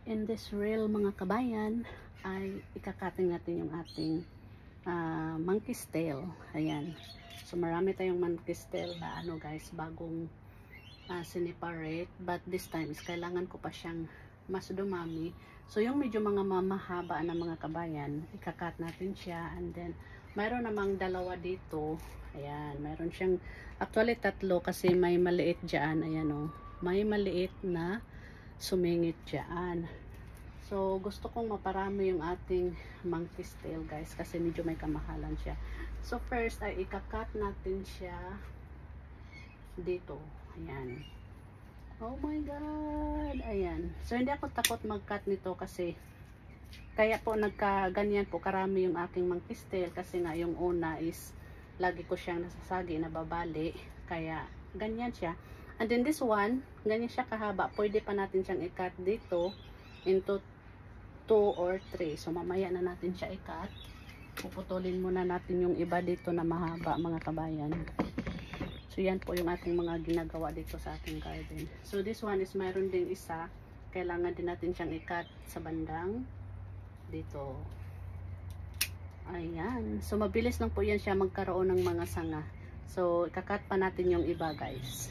In this reel mga kabayan ay ikakating natin yung ating monkey's tail. Ayan. So marami tayong monkey's tail na ano guys, bagong siniparate, but this time is kailangan ko pa siyang mas dumami. So yung medyo mga mamahaba na mga kabayan, ikakat natin siya, and then mayroon namang dalawa dito. Ayan, mayroon siyang actually tatlo kasi may maliit dyan. Ayan o, may maliit na sumingit dyan. So gusto kong maparami yung ating monkey's tail guys, kasi medyo may kamahalan siya. So first ay ikakat natin siya dito. Ayan. Oh my god. Ayan. So hindi ako takot mag-cut nito kasi kaya po nagka-ganyan po karami yung aking monkey's tail, kasi nga yung una is lagi ko siyang nasasagi, nababali. Kaya ganyan siya. And then this one, ganyan siya kahaba. Pwede pa natin siyang i-cut dito into 2 or 3. So mamaya na natin siya i-cut. Puputulin muna natin yung iba dito na mahaba mga kabayan. So yan po yung ating mga ginagawa dito sa ating garden. So this one is mayroon ding isa. Kailangan din natin siyang i-cut sa bandang dito. Ayan. So mabilis lang po yan siya magkaroon ng mga sanga. So ikakat pa natin yung iba guys.